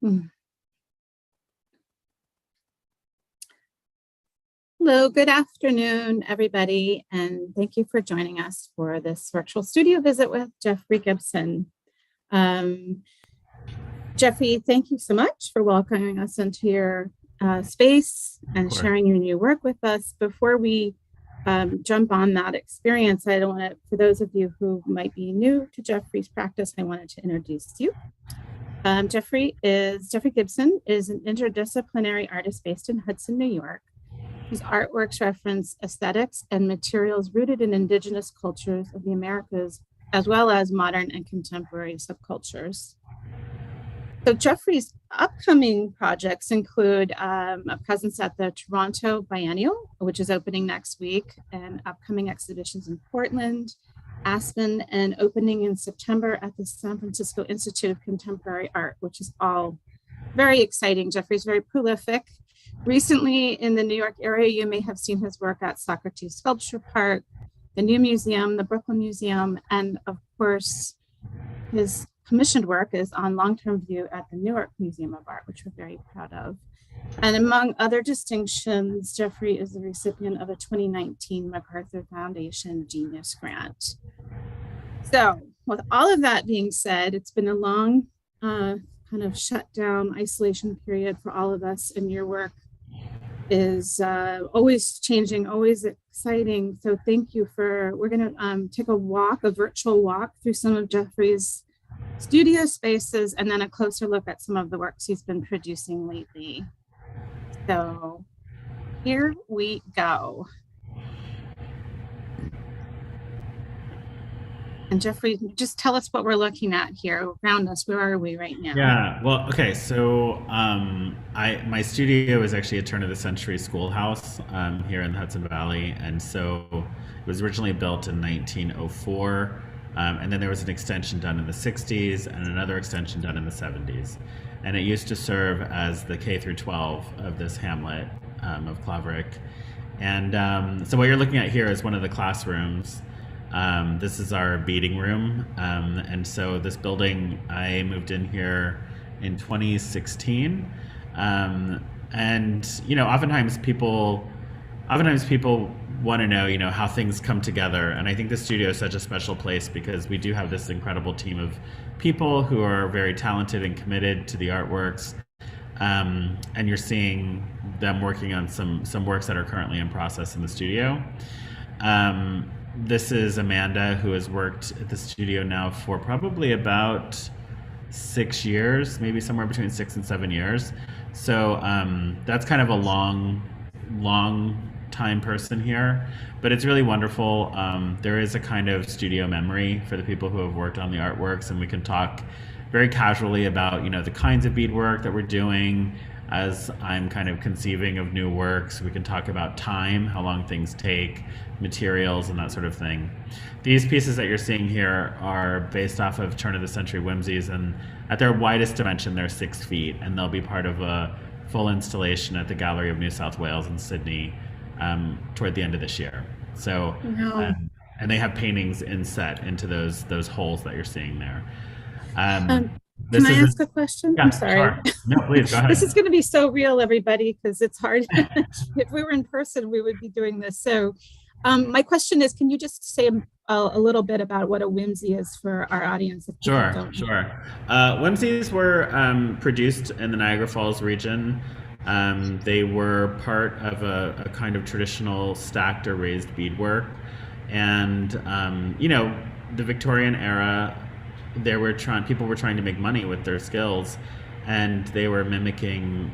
Mm. Hello, good afternoon, everybody, and thank you for joining us for this virtual studio visit with Jeffrey Gibson. Jeffrey, thank you so much for welcoming us into your space and sharing your new work with us. Before we jump on that experience, I don't want to, for those of you who might be new to Jeffrey's practice, I wanted to introduce you. Jeffrey Gibson is an interdisciplinary artist based in Hudson, New York, whose artworks reference aesthetics and materials rooted in Indigenous cultures of the Americas, as well as modern and contemporary subcultures. So Jeffrey's upcoming projects include a presence at the Toronto Biennial, which is opening next week, and upcoming exhibitions in Portland, Aspen, and opening in September at the San Francisco Institute of Contemporary Art, which is all very exciting. Jeffrey's very prolific. Recently in the New York area, you may have seen his work at Socrates Sculpture Park, the New Museum, the Brooklyn Museum, and of course, his commissioned work is on long-term view at the Newark Museum of Art, which we're very proud of. And among other distinctions, Jeffrey is the recipient of a 2019 MacArthur Foundation Genius Grant. So with all of that being said, it's been a long kind of shutdown isolation period for all of us, and your work is always changing, always exciting. So thank you we're gonna take a virtual walk through some of Jeffrey's studio spaces and then a closer look at some of the works he's been producing lately. So here we go. And Jeffrey, just tell us what we're looking at here around us. Where are we right now? Yeah, well, okay, so my studio is actually a turn of the century schoolhouse here in the Hudson Valley. And so it was originally built in 1904. And then there was an extension done in the 60s and another extension done in the 70s. And it used to serve as the K through 12 of this hamlet of Claverick. And so what you're looking at here is one of the classrooms. This is our beading room. And so this building, I moved in here in 2016. And, you know, oftentimes people want to know, you know, how things come together. And I think the studio is such a special place because we do have this incredible team of people who are very talented and committed to the artworks. And you're seeing them working on some works that are currently in process in the studio. This is Amanda, who has worked at the studio now for probably about 6 years, maybe somewhere between 6 and 7 years. So that's kind of a long time person here, but it's really wonderful. There is a kind of studio memory for the people who have worked on the artworks, and we can talk very casually about, you know, the kinds of beadwork that we're doing as I'm kind of conceiving of new works. We can talk about time, how long things take, materials, and that sort of thing. These pieces that you're seeing here are based off of turn of the century whimsies, and at their widest dimension, they're 6 feet, and they'll be part of a full installation at the Gallery of New South Wales in Sydney toward the end of this year. So, and they have paintings inset into those holes that you're seeing there. Can I ask a question? Yeah, I'm sorry. Sure. No, please go ahead. This is going to be so real, everybody, because it's hard. If we were in person, we would be doing this. So my question is, can you just say a little bit about what a whimsy is for our audience? Sure. Whimsies were produced in the Niagara Falls region. They were part of a kind of traditional stacked or raised beadwork. And, you know, the Victorian era, people were trying to make money with their skills, and they were mimicking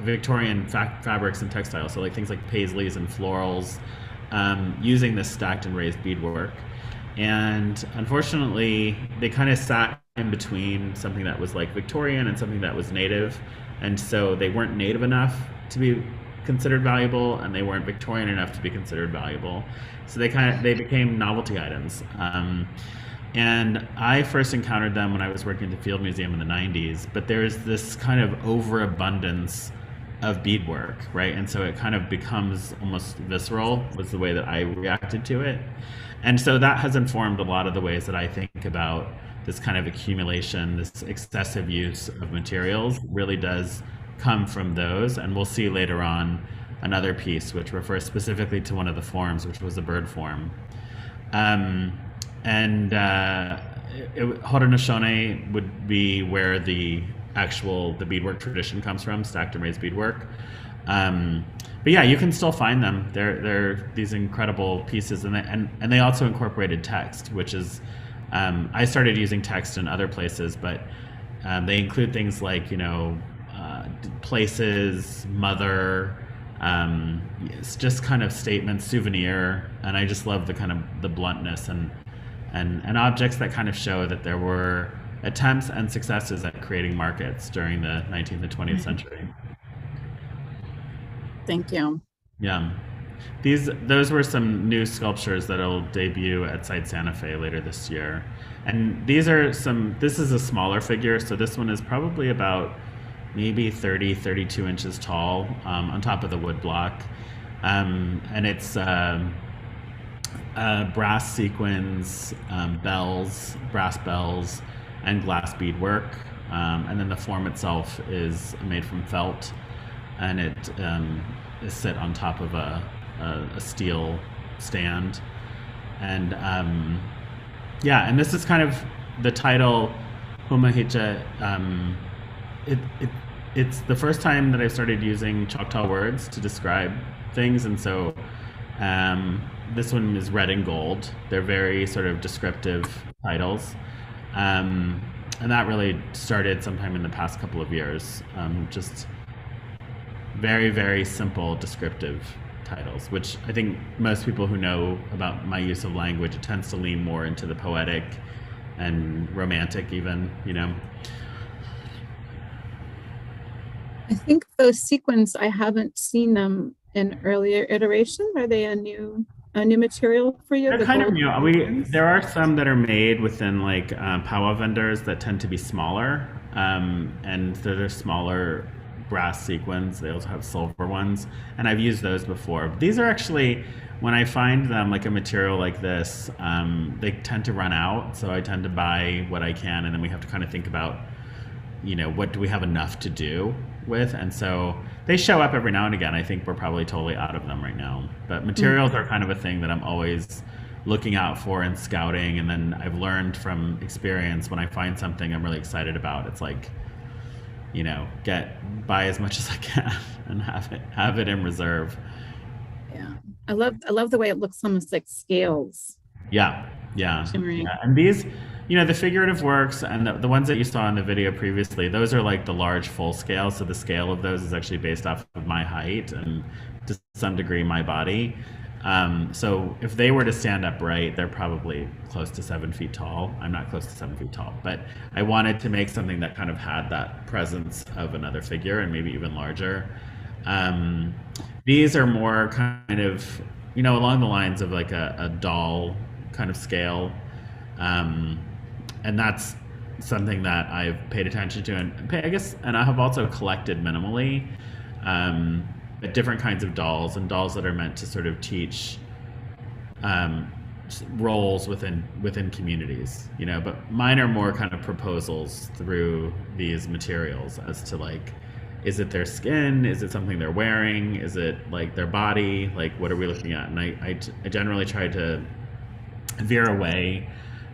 Victorian fabrics and textiles. So like things like paisleys and florals, using this stacked and raised beadwork. And unfortunately, they kind of sat in between something that was like Victorian and something that was native. And so they weren't native enough to be considered valuable, and they weren't Victorian enough to be considered valuable. So they became novelty items. And I first encountered them when I was working at the Field Museum in the 90s, but there's this kind of overabundance of beadwork, right? And so it kind of becomes almost visceral, was the way that I reacted to it. And so that has informed a lot of the ways that I think about this kind of accumulation, this excessive use of materials really does come from those. And we'll see later on another piece which refers specifically to one of the forms, which was the bird form. Haudenosaunee would be where the beadwork tradition comes from, stacked and raised beadwork. But yeah, you can still find them. They're these incredible pieces, and they also incorporated text, which is I started using text in other places, but they include things like places, mother, it's just kind of statement, souvenir, and I just love the kind of the bluntness and objects that kind of show that there were attempts and successes at creating markets during the 19th and 20th century. Thank you. Yeah. Those were some new sculptures that'll debut at Site Santa Fe later this year. And this is a smaller figure, so this one is probably about maybe 32 inches tall, on top of the wood block. And it's brass sequins, brass bells, and glass beadwork. And then the form itself is made from felt, and it is set on top of a steel stand. And and this is kind of the title, Humahicha. It's the first time that I've started using Choctaw words to describe things, and so this one is red and gold. They're very sort of descriptive titles, and that really started sometime in the past couple of years. Just very, very simple descriptive titles, which I think most people who know about my use of language, it tends to lean more into the poetic and romantic even, I think those sequins, I haven't seen them in earlier iterations. Are they a new material for you? They're kind of new. There are some that are made within like powwow vendors that tend to be smaller, and they're smaller brass sequins. They also have silver ones, and I've used those before. These are actually, when I find them, like a material like this, they tend to run out, so I tend to buy what I can, and then we have to kind of think about, what do we have enough to do with, and so they show up every now and again. I think we're probably totally out of them right now, but materials are kind of a thing that I'm always looking out for and scouting, and then I've learned from experience, when I find something I'm really excited about, it's like, buy as much as I can and have it in reserve. Yeah, I love the way it looks, almost like scales. Yeah. And these, the figurative works and the ones that you saw in the video previously, those are like the large full scale. So the scale of those is actually based off of my height and to some degree my body. So if they were to stand upright, they're probably close to 7 feet tall. I'm not close to 7 feet tall, but I wanted to make something that kind of had that presence of another figure and maybe even larger. These are more kind of, along the lines of like a doll kind of scale. And that's something that I've paid attention to, and I have also collected minimally. Different kinds of dolls, and dolls that are meant to sort of teach roles within communities, but mine are more kind of proposals through these materials as to like, is it their skin, is it something they're wearing, is it like their body, like what are we looking at? And I generally try to veer away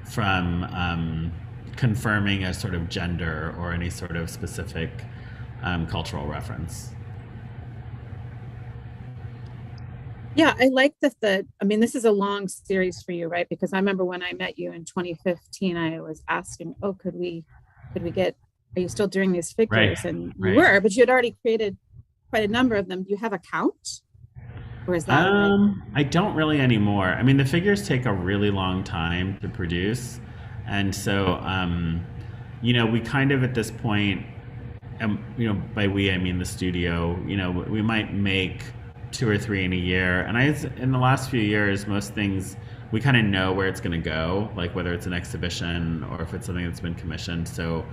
from confirming a sort of gender or any sort of specific cultural reference. Yeah, I like that this is a long series for you, right? Because I remember when I met you in 2015, I was asking, could we get, are you still doing these figures? Right, and you right. were, but you had already created quite a number of them. Do you have a count? Or is that I don't really anymore. The figures take a really long time to produce. And so, we kind of at this point, by we, I mean the studio, we might make 2 or 3 in a year. And in the last few years, most things, we kind of know where it's going to go, like whether it's an exhibition or if it's something that's been commissioned. So,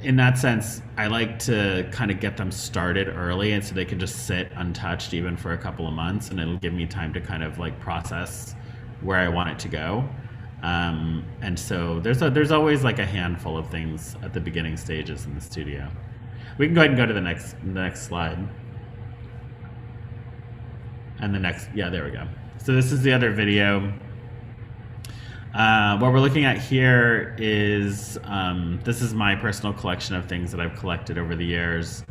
in that sense, I like to kind of get them started early, and so they can just sit untouched even for a couple of months, and it'll give me time to kind of like process where I want it to go. And so there's always like a handful of things at the beginning stages in the studio. We can go ahead and go to the next slide. And the next, yeah, there we go. So this is the other video. What we're looking at here is, this is my personal collection of things that I've collected over the years.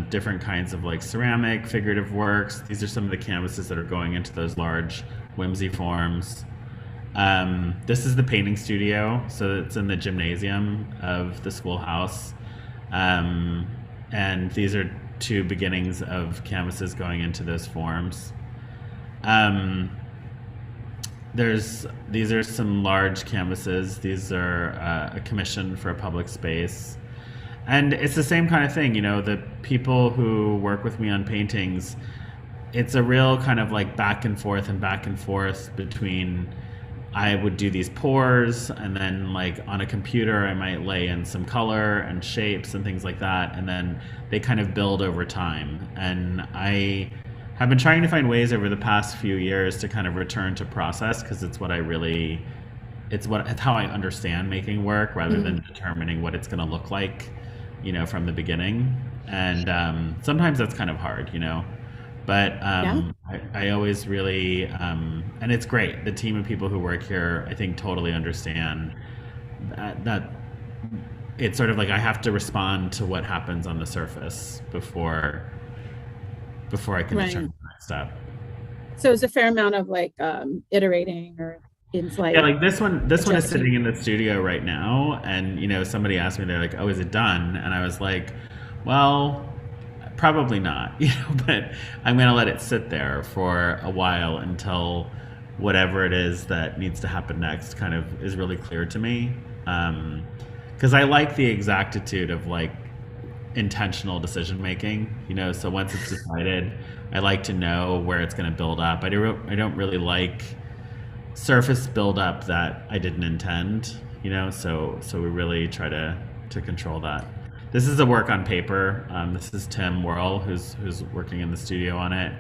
Different kinds of like ceramic, figurative works. These are some of the canvases that are going into those large whimsy forms. This is the painting studio, so it's in the gymnasium of the schoolhouse. And these are two beginnings of canvases going into those forms. These are some large canvases. These are a commission for a public space. And it's the same kind of thing, the people who work with me on paintings, it's a real kind of like back and forth between, I would do these pours, and then like on a computer I might lay in some color and shapes and things like that, and then they kind of build over time. And I have been trying to find ways over the past few years to kind of return to process, because it's how I understand making work, rather than determining what it's going to look like, from the beginning. And sometimes that's kind of hard, but I always really, and it's great. The team of people who work here, I think, totally understand that it's sort of like I have to respond to what happens on the surface before I can determine the next step. So there's a fair amount of like iterating or insight. Yeah, like this one is sitting in the studio right now, and somebody asked me, they're like, "Oh, is it done?" And I was like, "Well, probably not, but I'm going to let it sit there for a while until whatever it is that needs to happen next kind of is really clear to me." Because I like the exactitude of like intentional decision making, so once it's decided, I like to know where it's going to build up. I don't really like surface build up that I didn't intend, so we really try to control that. This is a work on paper. This is Tim Whirl, who's working in the studio on it.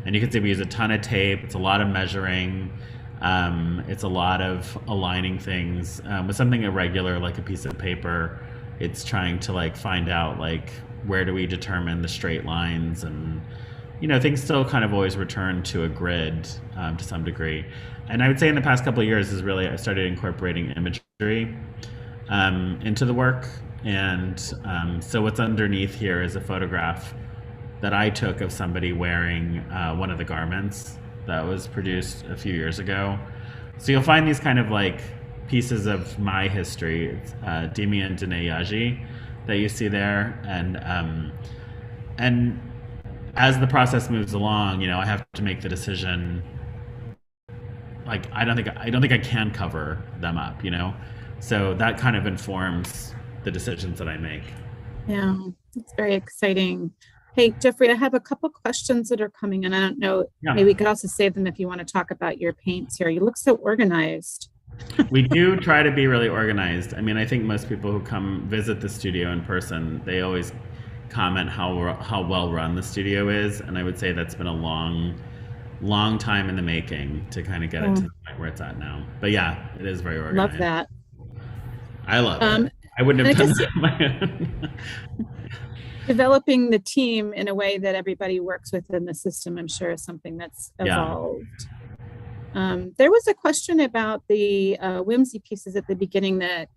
And you can see we use a ton of tape. It's a lot of measuring. It's a lot of aligning things. With something irregular like a piece of paper, it's trying to like find out like where do we determine the straight lines, and things still kind of always return to a grid to some degree. And I would say in the past couple of years is really I started incorporating imagery into the work. And so what's underneath here is a photograph that I took of somebody wearing one of the garments that was produced a few years ago. So you'll find these kind of like pieces of my history. It's Dimi and Dene Yaji that you see there. And as the process moves along, I have to make the decision, like I don't think I can cover them up, so that kind of informs the decisions that I make. Yeah, it's very exciting. Hey, Jeffrey, I have a couple questions that are coming in. I don't know, maybe we could also save them if you want to talk about your paints here. You look so organized. We do try to be really organized. I mean, I think most people who come visit the studio in person, they always comment how well run the studio is. And I would say that's been a long time in the making to kind of get it to the point where it's at now. But yeah, it is very organized. Love that. I love it. I wouldn't have done that on my own. Developing the team in a way that everybody works within the system, I'm sure, is something that's evolved. There was a question about the whimsy pieces at the beginning that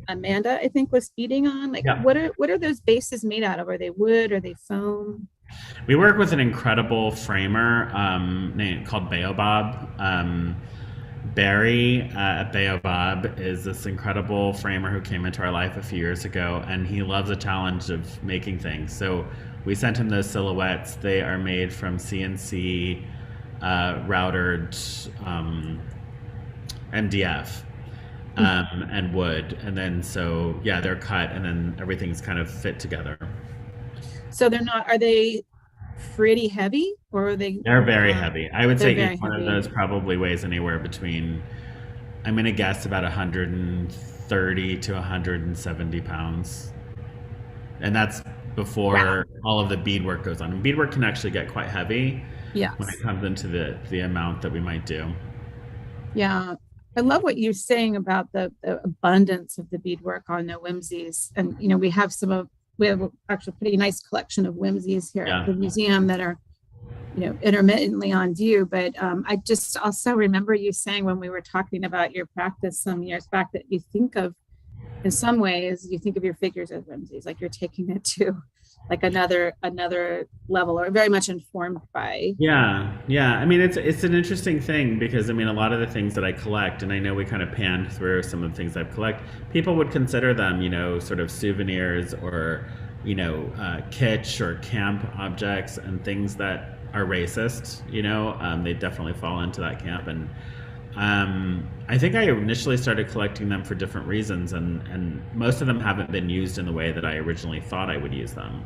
Amanda, I think, was feeding on. Like, what are those bases made out of? Are they wood? Are they foam? We work with an incredible framer called Baobab. Barry at Baobab is this incredible framer who came into our life a few years ago, and he loves a challenge of making things. So we sent him those silhouettes. They are made from CNC routered MDF and wood, and then they're cut, and then everything's kind of fit together. So are they pretty heavy, or are they? They're very heavy. I would say each one of those probably weighs anywhere between, I'm going to guess, about 130 to 170 pounds. And that's before all of the beadwork goes on. And beadwork can actually get quite heavy when it comes into the amount that we might do. Yeah. I love what you're saying about the abundance of the beadwork on the Whimsies. And, you know, we have actually a pretty nice collection of Whimsies here at Yeah. the museum that are, you know, intermittently on view. But I just also remember you saying when we were talking about your practice some years back that you think of, in some ways, you think of your figures as Whimsies, like you're taking it to like another level, or very much informed by. Yeah. I mean, it's an interesting thing because I mean, a lot of the things that I collect, and I know we kind of panned through some of the things I've collect. People would consider them, you know, sort of souvenirs or, you know, kitsch or camp objects and things that are racist. You know, they definitely fall into that camp. And I think I initially started collecting them for different reasons, and most of them haven't been used in the way that I originally thought I would use them.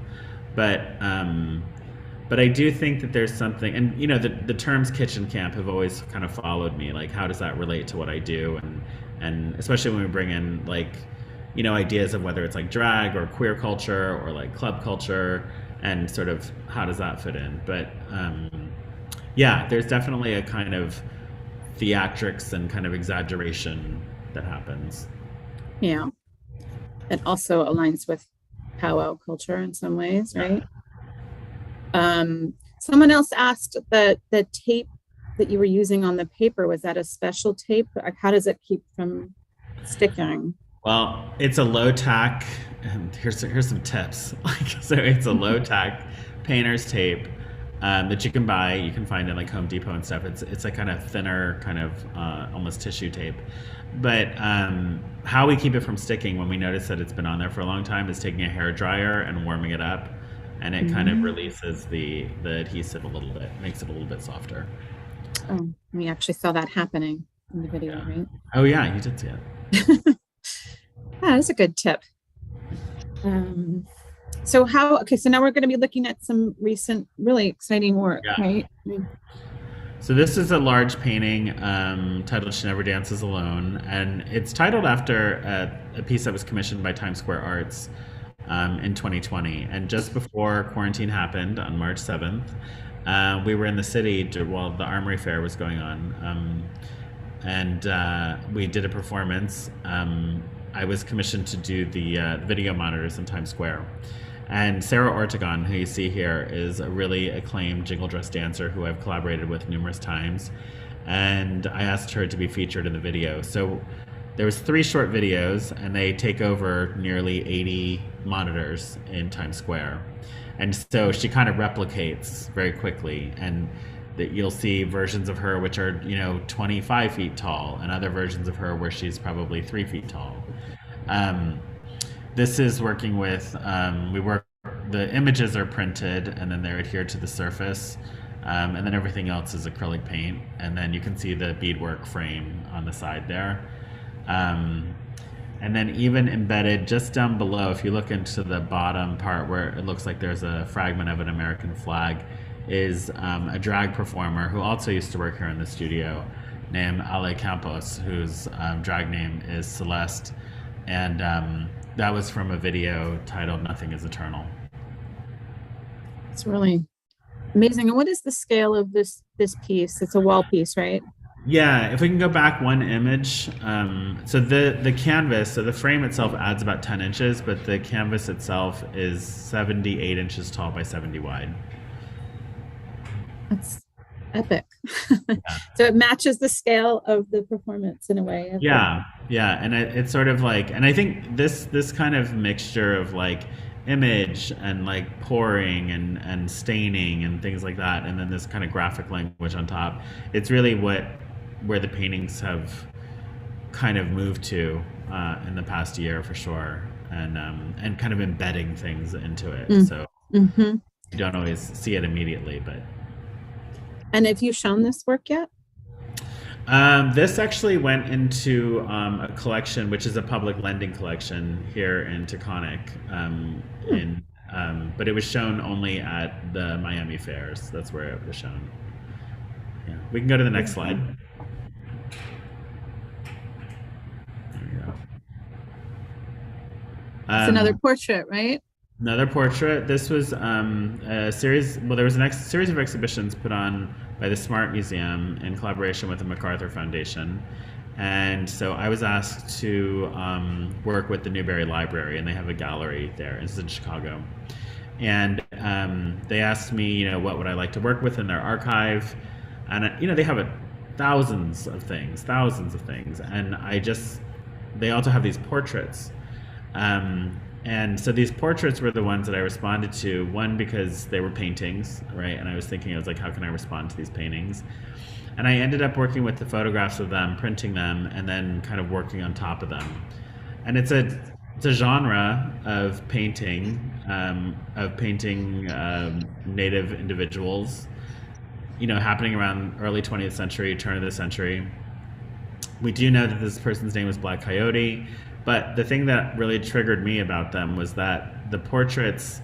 But I do think that there's something, and you know, the terms kitchen camp have always kind of followed me. Like, how does that relate to what I do? And especially when we bring in like, you know, ideas of whether it's like drag or queer culture or like club culture, and sort of how does that fit in? But yeah, there's definitely a kind of theatrics and kind of exaggeration that happens. Yeah. It also aligns with powwow culture in some ways, right? Someone else asked that the tape that you were using on the paper, was that a special tape? Like, how does it keep from sticking? Well, it's a low tack. And here's some tips. Like, so it's a low tack painter's tape that you can buy. You can find in like Home Depot and stuff. It's a kind of thinner, kind of almost tissue tape. But how we keep it from sticking when we notice that it's been on there for a long time is taking a hair dryer and warming it up, and it kind of releases the adhesive a little bit, makes it a little bit softer. Oh, we actually saw that happening in the video, right? Oh yeah, you did see it. Yeah, that's a good tip. So now we're going to be looking at some recent, really exciting work, right? So this is a large painting titled "She Never Dances Alone," and it's titled after a piece that was commissioned by Times Square Arts in 2020. And just before quarantine happened on March 7th, we were in the city while the Armory Fair was going on, and we did a performance. I was commissioned to do the video monitors in Times Square. And Sarah Ortegon, who you see here, is a really acclaimed jingle dress dancer who I've collaborated with numerous times. And I asked her to be featured in the video. So there was 3 short videos, and they take over nearly 80 monitors in Times Square. And so she kind of replicates very quickly. And that you'll see versions of her which are, you know, 25 feet tall, and other versions of her where she's probably 3 feet tall. This is working with, the images are printed and then they're adhered to the surface, and then everything else is acrylic paint, and then you can see the beadwork frame on the side there. And then even embedded just down below, if you look into the bottom part where it looks like there's a fragment of an American flag, is a drag performer who also used to work here in the studio named Ale Campos, whose drag name is Celeste. And that was from a video titled "Nothing is Eternal." It's really amazing. And what is the scale of this piece? It's a wall piece, right? Yeah, if we can go back one image. So the canvas, so the frame itself adds about 10 inches, but the canvas itself is 78 inches tall by 70 wide. That's epic. So it matches the scale of the performance in a way. Yeah, and it's sort of like, and I think this kind of mixture of like image and like pouring and staining and things like that, and then this kind of graphic language on top, it's really where the paintings have kind of moved to in the past year for sure, and kind of embedding things into it. So you don't always see it immediately, but. And have you shown this work yet? This actually went into a collection, which is a public lending collection here in Taconic, but it was shown only at the Miami fairs. That's where it was shown. Yeah, we can go to the next slide. There we go. It's another portrait, right? Another portrait. This was a series. Well, there was a series of exhibitions put on by the Smart Museum in collaboration with the MacArthur Foundation, And so I was asked to work with the Newberry Library, and they have a gallery there. It's in Chicago. And they asked me, what would I like to work with in their archive? And, they have thousands of things. And they also have these portraits. And so these portraits were the ones that I responded to, one, because they were paintings, right? And I was like, how can I respond to these paintings? And I ended up working with the photographs of them, printing them, and then kind of working on top of them. And it's a genre of painting Native individuals, happening around early 20th century, turn of the century. We do know that this person's name was Black Coyote, but the thing that really triggered me about them was that the portraits,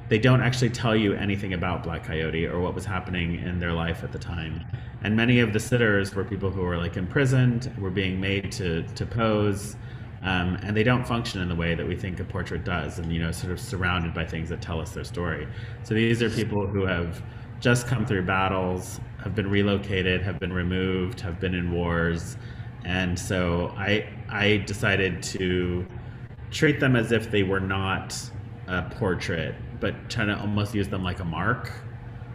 they don't actually tell you anything about Black Coyote or what was happening in their life at the time. And many of the sitters were people who were imprisoned, were being made to pose, and they don't function in the way that we think a portrait does, and sort of surrounded by things that tell us their story. So these are people who have just come through battles, have been relocated, have been removed, have been in wars. And so I decided to treat them as if they were not a portrait, but trying to almost use them like a mark,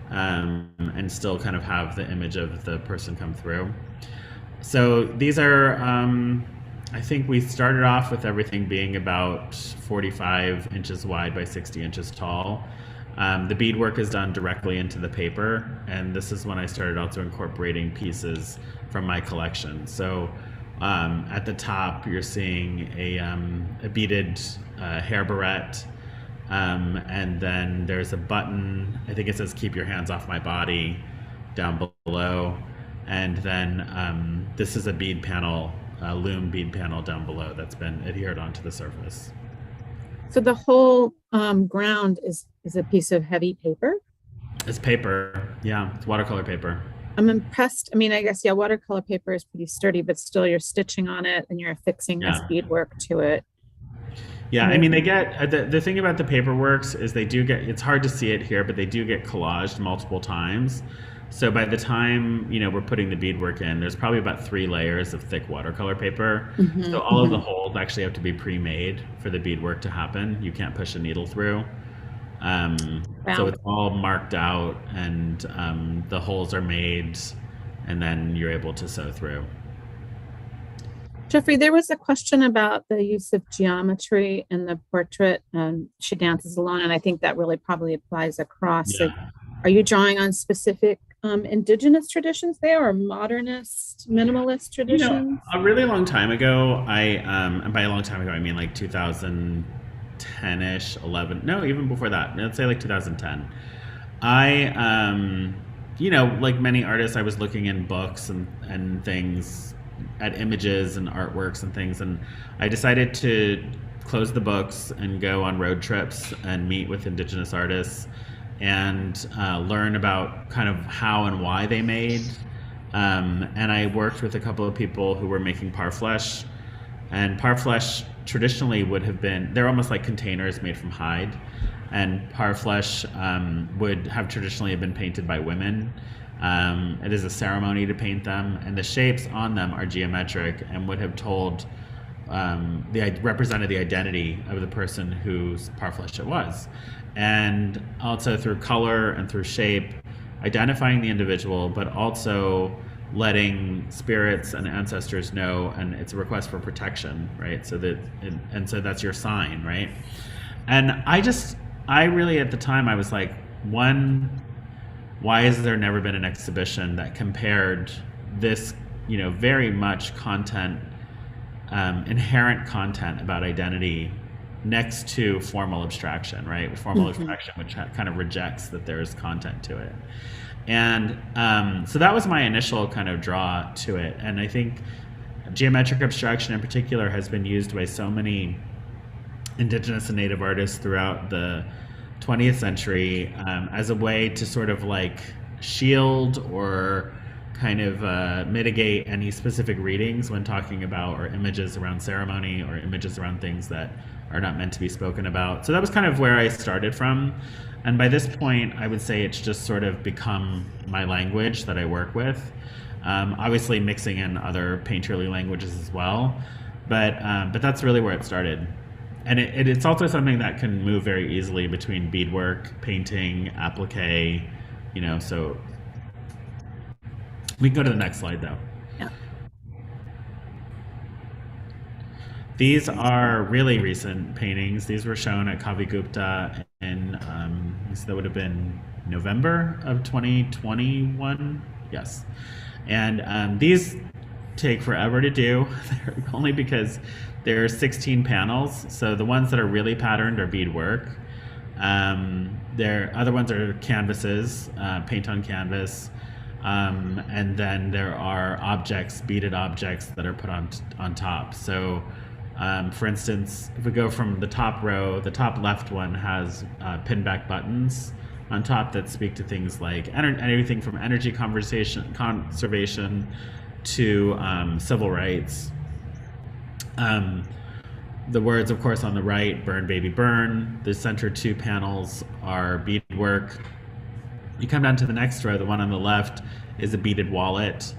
and still kind of have the image of the person come through. So these are, I think we started off with everything being about 45 inches wide by 60 inches tall. The beadwork is done directly into the paper, and this is when I started also incorporating pieces from my collection. So at the top, you're seeing a beaded hair barrette, and then there's a button. I think it says "Keep your hands off my body" down below, and then this is a bead panel, a loom bead panel down below that's been adhered onto the surface. So the whole ground is a piece of heavy paper? It's paper, yeah. It's watercolor paper. I'm impressed. I mean, I guess, yeah, watercolor paper is pretty sturdy, but still you're stitching on it and you're affixing this beadwork to it. Yeah, I mean, they get, the thing about the paperworks is they do get, it's hard to see it here, but they do get collaged multiple times. So by the time, we're putting the beadwork in, there's probably about 3 layers of thick watercolor paper. So all of the holes actually have to be pre-made for the beadwork to happen. You can't push a needle through. Wow. So it's all marked out, and the holes are made, and then you're able to sew through. Jeffrey, there was a question about the use of geometry in the portrait. She dances alone, and I think that really probably applies across. Yeah. So are you drawing on specific Indigenous traditions there, or modernist, minimalist traditions? A really long time ago, and by a long time ago, I mean 2010-ish, 11, no, even before that, let's say 2010. I, like many artists, I was looking in books and things, at images and artworks and things, and I decided to close the books and go on road trips and meet with Indigenous artists and learn about kind of how and why they made. And I worked with a couple of people who were making parfleche. And parfleche traditionally would have been, they're almost like containers made from hide. And parfleche would have traditionally been painted by women. It is a ceremony to paint them, and the shapes on them are geometric and would have told, represented the identity of the person whose parfleche it was. And also through color and through shape, identifying the individual, but also letting spirits and ancestors know, and it's a request for protection, right? So so that's your sign, right? And I really, at the time, I was like, why has there never been an exhibition that compared this, very much content, inherent content about identity next to formal abstraction, right? Formal abstraction, which kind of rejects that there's content to it. And so that was my initial kind of draw to it. And I think geometric abstraction in particular has been used by so many Indigenous and Native artists throughout the 20th century as a way to sort of shield or kind of mitigate any specific readings when talking about, or images around ceremony, or images around things that are not meant to be spoken about. So that was kind of where I started from. And by this point, I would say it's just sort of become my language that I work with. Obviously mixing in other painterly languages as well, but that's really where it started. And it's also something that can move very easily between beadwork, painting, applique, so we can go to the next slide though. Yeah. These are really recent paintings. These were shown at Kavigupta in, so that would have been November of 2021. Yes. And these take forever to do, only because there are 16 panels. So the ones that are really patterned are beadwork. Other ones are canvases, paint on canvas. And then there are objects, beaded objects that are put on top. So for instance, if we go from the top row, the top left one has pinback buttons on top that speak to things like anything from energy conservation to civil rights. The words, of course, on the right, burn, baby, burn. The center two panels are beadwork. You come down to the next row, the one on the left is a beaded wallet.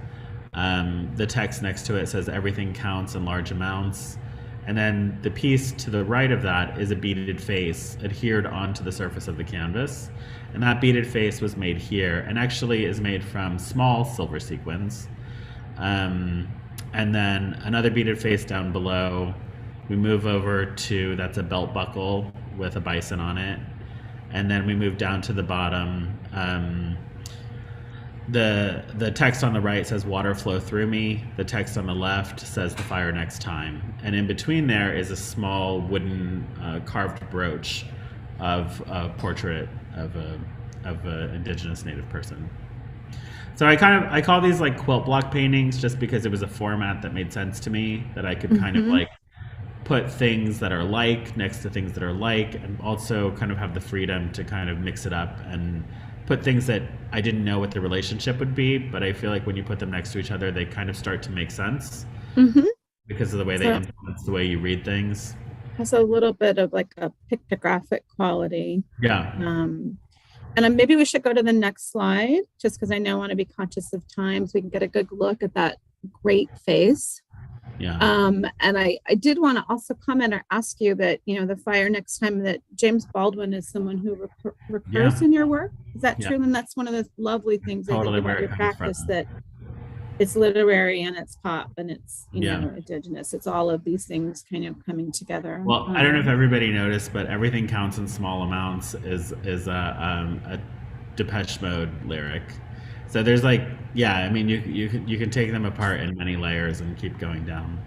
The text next to it says everything counts in large amounts. And then the piece to the right of that is a beaded face adhered onto the surface of the canvas. And that beaded face was made here and actually is made from small silver sequins. And then another beaded face down below. We move over to, that's a belt buckle with a bison on it. And then we move down to the bottom. The text on the right says water flow through me. The text on the left says the fire next time. And in between there is a small wooden carved brooch of a portrait of a Indigenous native person. So I call these like quilt block paintings just because it was a format that made sense to me, that I could kind of like put things that are like next to things that are like, and also kind of have the freedom to kind of mix it up and put things that I didn't know what the relationship would be, but I feel like when you put them next to each other, they kind of start to make sense because of the way they influence the way you read things. Has a little bit of like a pictographic quality. Yeah. And maybe we should go to the next slide, just because I know I want to be conscious of time, so we can get a good look at that great face. Yeah. And I did want to also comment or ask you that, the fire next time, that James Baldwin is someone who recurs in your work. Is that true? And that's one of the lovely things I think about your practice, that it's literary and it's pop and it's, Indigenous. It's all of these things kind of coming together. Well, I don't know if everybody noticed, but everything counts in small amounts is a Depeche Mode lyric. So there's like, I mean, you can take them apart in many layers and keep going down.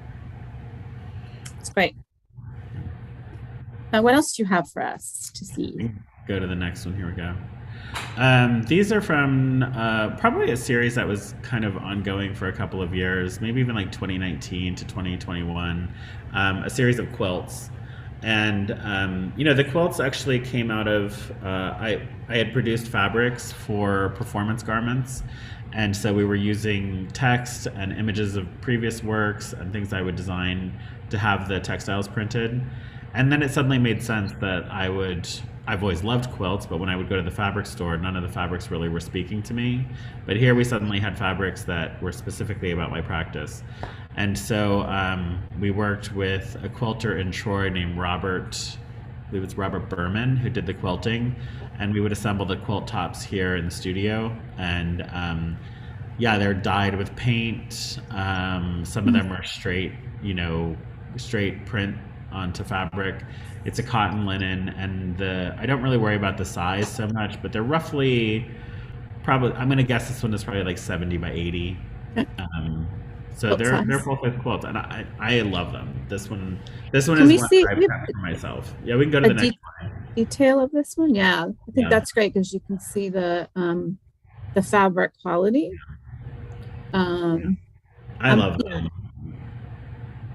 That's great. What else do you have for us to see? Go to the next one. Here we go. These are from probably a series that was kind of ongoing for a couple of years, maybe even like 2019 to 2021, a series of quilts. And, the quilts actually came out of, I had produced fabrics for performance garments. And so we were using text and images of previous works and things I would design to have the textiles printed. And then it suddenly made sense that I've always loved quilts, but when I would go to the fabric store, none of the fabrics really were speaking to me. But here we suddenly had fabrics that were specifically about my practice. And so we worked with a quilter in Troy named Robert, I believe it's Robert Berman, who did the quilting. And we would assemble the quilt tops here in the studio. And they're dyed with paint. Some of them are straight print onto fabric. It's a cotton linen, and I don't really worry about the size so much, but they're roughly, I'm going to guess this one is probably like 70 by 80. So they're full width quilts, and I love them. This one is one I've prepped for myself. Yeah, we can go to the next one. Detail of this one, I think that's great because you can see the fabric quality. I love them.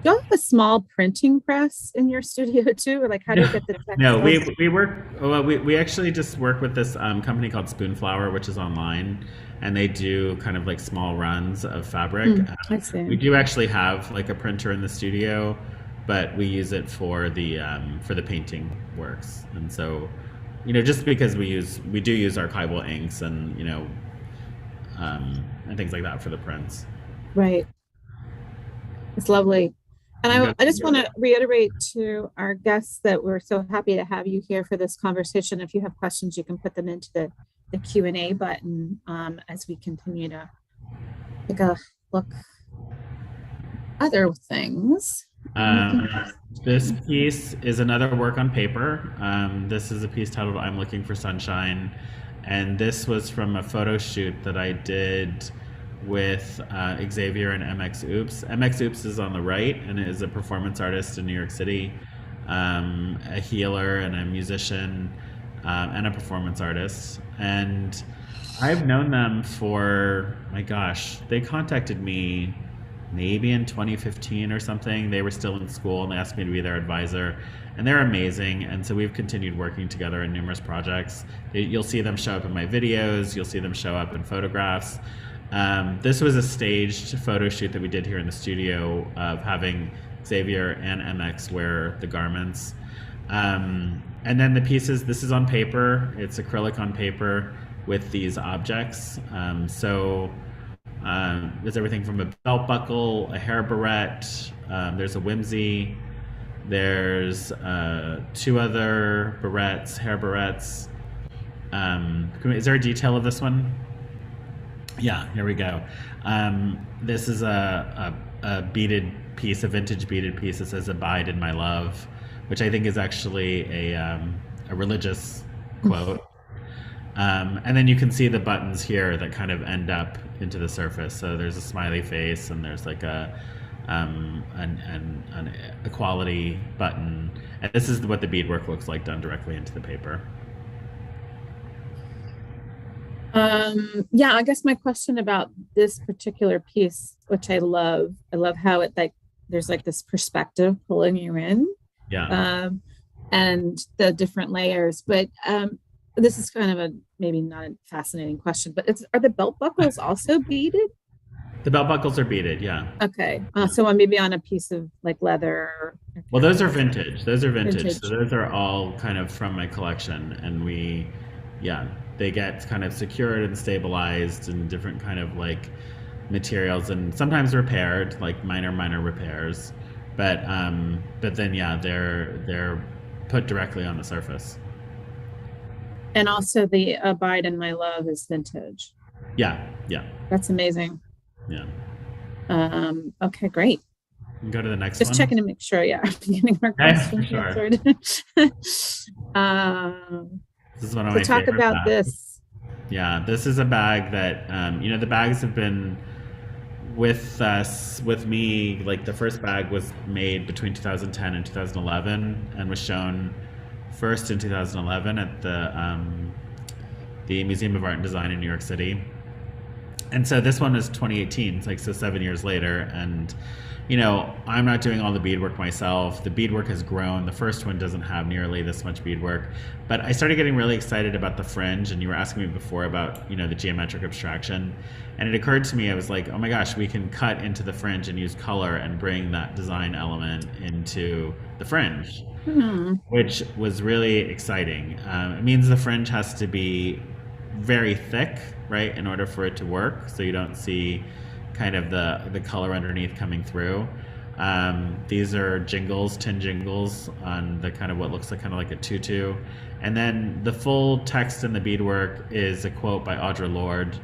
Do you have a small printing press in your studio too? Or like, how do you get the text? No, we actually just work with this company called Spoonflower, which is online, and they do kind of like small runs of fabric. I see. We do actually have like a printer in the studio, but we use it for the painting works. And so, just because we do use archival inks, and and things like that for the prints. Right. It's lovely. And And go- I just want to reiterate to our guests that we're so happy to have you here for this conversation. If you have questions, you can put them into the Q&A button as we continue to take a look other things. This piece is another work on paper. This is a piece titled I'm Looking for Sunshine. And this was from a photo shoot that I did with Xavier and MX Oops. MX Oops is on the right and is a performance artist in New York City, a healer and a musician, and a performance artist. And I've known them for, my gosh, they contacted me maybe in 2015 or something. They were still in school and they asked me to be their advisor, and they're amazing. And so we've continued working together in numerous projects. You'll see them show up in my videos, you'll see them show up in photographs. This was a staged photo shoot that we did here in the studio of having Xavier and MX wear the garments. And then the pieces, this is on paper, it's acrylic on paper with these objects. There's everything from a belt buckle, a hair barrette, there's a whimsy, there's two other barrettes, hair barrettes. Is there a detail of this one? Yeah, here we go. This is a beaded piece, a vintage beaded piece that says "Abide in my love," which I think is actually a religious quote. And then you can see the buttons here that kind of end up into the surface. So there's a smiley face, and there's like an equality button. And this is what the beadwork looks like done directly into the paper. Yeah, I guess my question about this particular piece, which I love how it like there's like this perspective pulling you in. Yeah. And the different layers. But this is kind of a maybe not a fascinating question, but are the belt buckles also beaded? The belt buckles are beaded, yeah. Okay. So maybe on a piece of like leather. Well, those are vintage. Those are vintage. So those are all kind of from my collection. And they get kind of secured and stabilized in different kind of like materials and sometimes repaired, like minor repairs. But then they're put directly on the surface. And also the Abide in My Love is vintage. Yeah. That's amazing. Yeah. Okay, great. Go to the next Just one. checking to make sure, yeah. Getting our questions sure. answered. This is one of my talk favorite about bags. this. Yeah, this is a bag that the bags have been with me. Like the first bag was made between 2010 and 2011 and was shown first in 2011 at the Museum of Art and Design in New York City. And so this one is 2018, it's like so 7 years later. And I'm not doing all the beadwork myself. The beadwork has grown. The first one doesn't have nearly this much beadwork. But I started getting really excited about the fringe, and you were asking me before about, the geometric abstraction. And it occurred to me, I was like, oh my gosh, we can cut into the fringe and use color and bring that design element into the fringe, which was really exciting. It means the fringe has to be very thick, right, in order for it to work, so you don't see kind of the color underneath coming through. These are tin jingles on the kind of what looks like kind of like a tutu. And then the full text in the beadwork is a quote by Audre Lorde,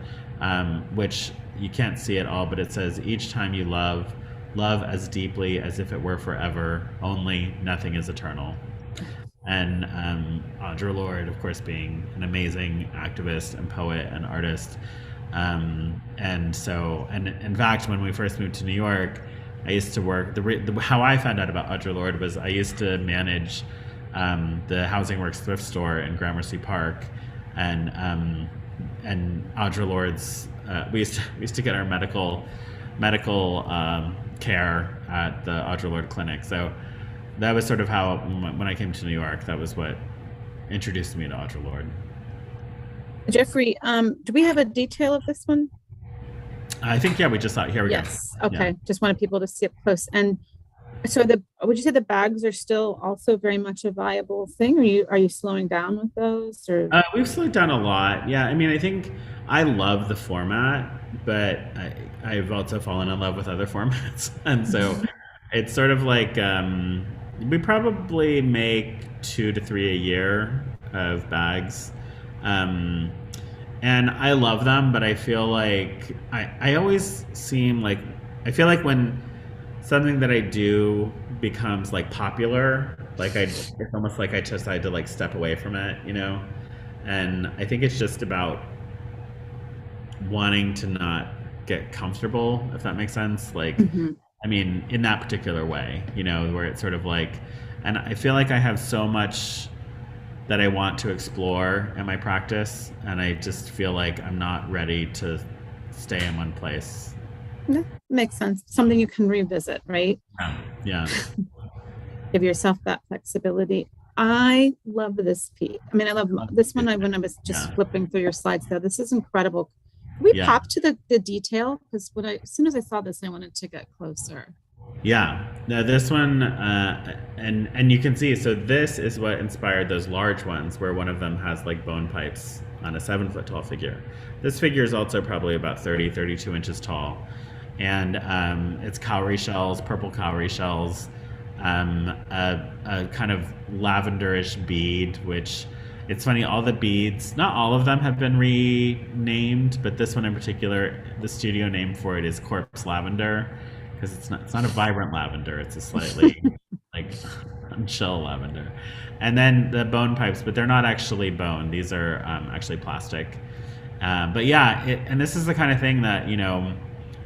which you can't see at all, but it says, "Each time you love as deeply as if it were forever, only nothing is eternal." And Audre Lorde, of course, being an amazing activist and poet and artist. And in fact, when we first moved to New York, I used to work, how I found out about Audre Lorde was I used to manage the Housing Works thrift store in Gramercy Park. And Audre Lorde's, we used to get our medical care at the Audre Lorde Clinic. So that was sort of how, when I came to New York, that was what introduced me to Audre Lorde. Jeffrey, do we have a detail of this one? I think, we just saw it. Here we go. Yes. Okay. Yeah. Just wanted people to see up close. And so would you say the bags are still also very much a viable thing? Are you slowing down with those? Or we've slowed down a lot. Yeah. I mean, I think I love the format, but I've also fallen in love with other formats, and so it's sort of like we probably make 2 to 3 a year of bags. Um, and I love them, but I feel like I always seem like I feel like when something that I do becomes like popular, like it's almost like I decide to like step away from it, you know? And I think it's just about wanting to not get comfortable, if that makes sense. Like, Mhm. I mean, in that particular way, you know, where it's sort of like, and I feel like I have so much that I want to explore in my practice, and I just feel like I'm not ready to stay in one place. Yeah, makes sense. Something you can revisit, right? Yeah. Give yourself that flexibility. I love this piece. I mean, I love this one. When I was just Yeah. flipping through your slides there, this is incredible. Can we Yeah. pop to the detail? Because as soon as I saw this, I wanted to get closer. Yeah. Now this one, and you can see. So this is what inspired those large ones, where one of them has like bone pipes on a 7 foot tall figure. This figure is also probably about 30, 32 inches tall, and it's cowrie shells, purple cowrie shells, a kind of lavenderish bead, which it's funny. All the beads, not all of them have been renamed, but this one in particular, the studio name for it is Corpse Lavender, because it's not a vibrant lavender. It's a slightly like chill lavender. And then the bone pipes, but they're not actually bone. These are actually plastic. But yeah, and this is the kind of thing that, you know,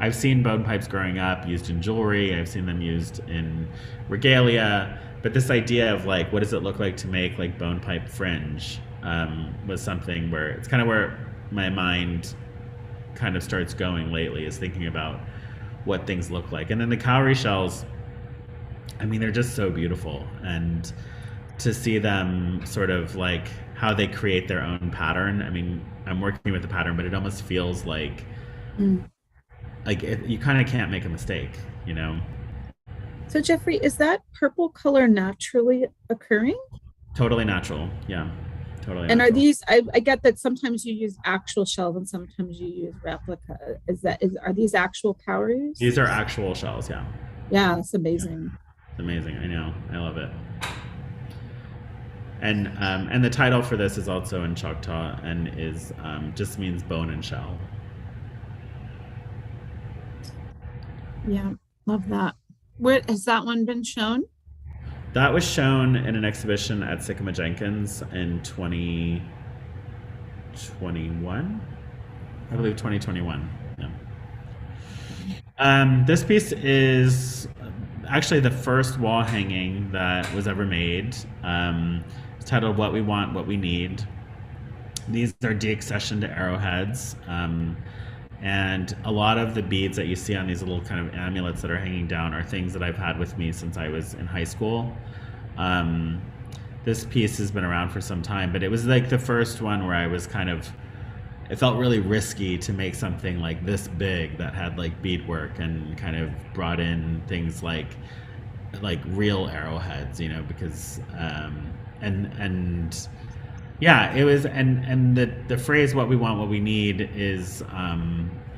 I've seen bone pipes growing up used in jewelry. I've seen them used in regalia. But this idea of like, what does it look like to make like bone pipe fringe, was something where it's kind of where my mind kind of starts going lately, is thinking about what things look like. And then the cowrie shells, I mean, they're just so beautiful. And to see them sort of like how they create their own pattern. I mean, I'm working with the pattern, but it almost feels like Mm. you kind of can't make a mistake, you know? So, Jeffrey, is that purple color naturally occurring? Totally natural. Yeah. Totally And are natural. these, I get that sometimes you use actual shells and sometimes you use replica. Are these actual cowries? These are actual shells. Yeah. Yeah, it's Yeah. amazing. It's amazing. I know. I love it. And the title for this is also in Choctaw and is just means bone and shell. Yeah, love that. Where has that one been shown? That was shown in an exhibition at Sycamore Jenkins in 2021. I believe 2021. Yeah. This piece is actually the first wall hanging that was ever made. It's titled "What We Want, What We Need." These are deaccessioned arrowheads, and a lot of the beads that you see on these little kind of amulets that are hanging down are things that I've had with me since I was in high school. Um, this piece has been around for some time, but it was like the first one where I was kind of, it felt really risky to make something like this big that had like beadwork and kind of brought in things like real arrowheads, you know, because and yeah, it was, and the phrase "what we want, what we need" is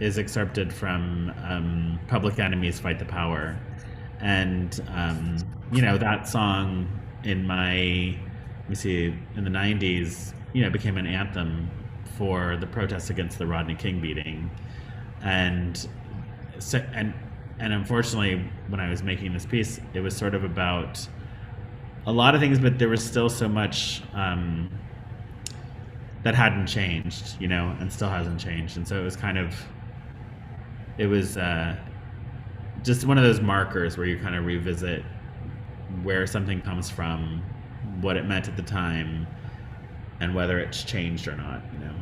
excerpted from Public Enemy's "Fight the Power," and you know, that song in my, let me see, in the '90s, you know, became an anthem for the protests against the Rodney King beating, and so, and unfortunately, when I was making this piece, it was sort of about a lot of things, but there was still so much that hadn't changed, you know, and still hasn't changed. And so it was kind of, it was just one of those markers where you kind of revisit where something comes from, what it meant at the time, and whether it's changed or not, you know.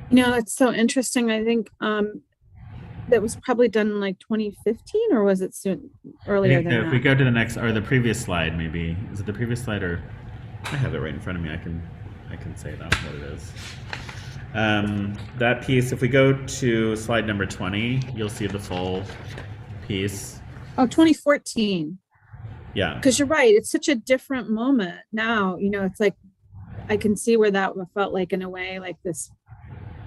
You know, it's so interesting. I think that was probably done in like 2015, or was it soon I earlier think than if we that? go to the next, or the previous slide, maybe, is it the previous slide, or I have it right in front of me. I can say that what it is. That piece, if we go to slide number 20, you'll see the full piece. Oh, 2014. Yeah. Because you're right. It's such a different moment now. You know, it's like I can see where that felt like, in a way, like this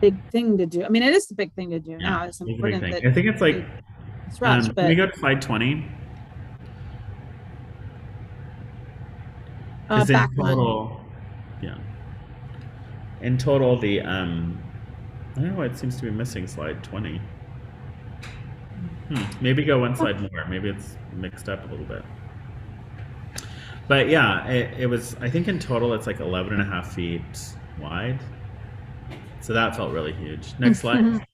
big thing to do. I mean, it is a big thing to do Yeah, now. It's it's a big important thing. that I think it's like, it's rushed, can we but go to slide 20? Because in back one. total, yeah, in total, I don't know why it seems to be missing slide 20. Maybe go one Oh, slide more. Maybe it's mixed up a little bit. But yeah, it was, I think in total, it's like 11 and a half feet wide. So that felt really huge. Next slide.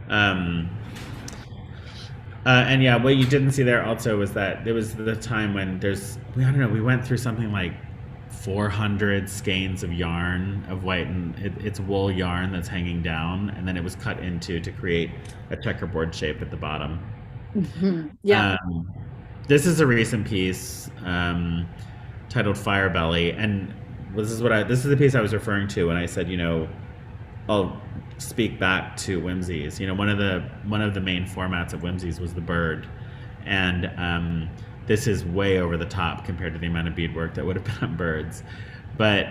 Um, and yeah, what you didn't see there also was that there was the time when I don't know, we went through something like 400 skeins of yarn of white, and it's wool yarn that's hanging down, and then it was cut into to create a checkerboard shape at the bottom. Yeah. This is a recent piece titled Fire Belly, and this is the piece I was referring to when I said, I'll speak back to Whimsies. One of the main formats of Whimsies was the bird, and this is way over the top compared to the amount of beadwork that would have been on birds. But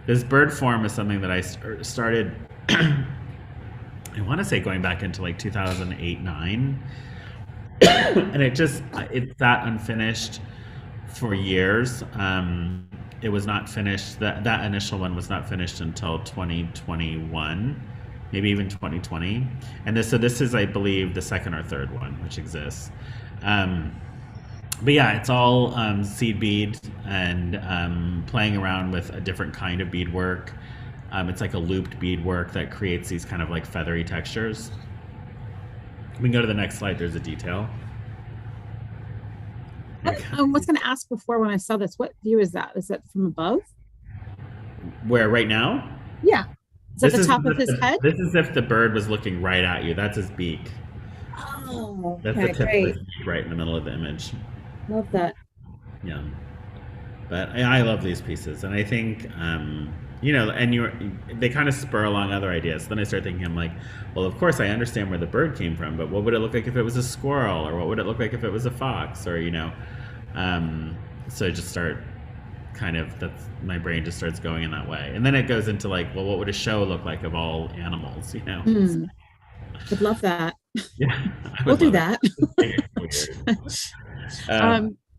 this bird form is something that I started. I want to say going back into like 2008-9, and it sat unfinished for years. It was not finished. That initial one was not finished until 2021, maybe even 2020. And this is, I believe, the second or third one which exists. But yeah, it's all seed bead and playing around with a different kind of beadwork. It's like a looped beadwork that creates these kind of like feathery textures. We can go to the next slide. There's a detail. I was going to ask before when I saw this, what view is that? Is that from above? Where right now? Yeah. Is that the top of his head? This is if the bird was looking right at you. That's his beak. Oh, That's okay, the tip great. of his beak right in the middle of the image. Love that. Yeah. But I love these pieces, and I think and they kind of spur along other ideas. So then I start thinking, I'm like, well, of course I understand where the bird came from, but what would it look like if it was a squirrel, or what would it look like if it was a fox, or so I just start my brain just starts going in that way, and then it goes into like, well, what would a show look like of all animals? Would love that. Yeah, We'll do that.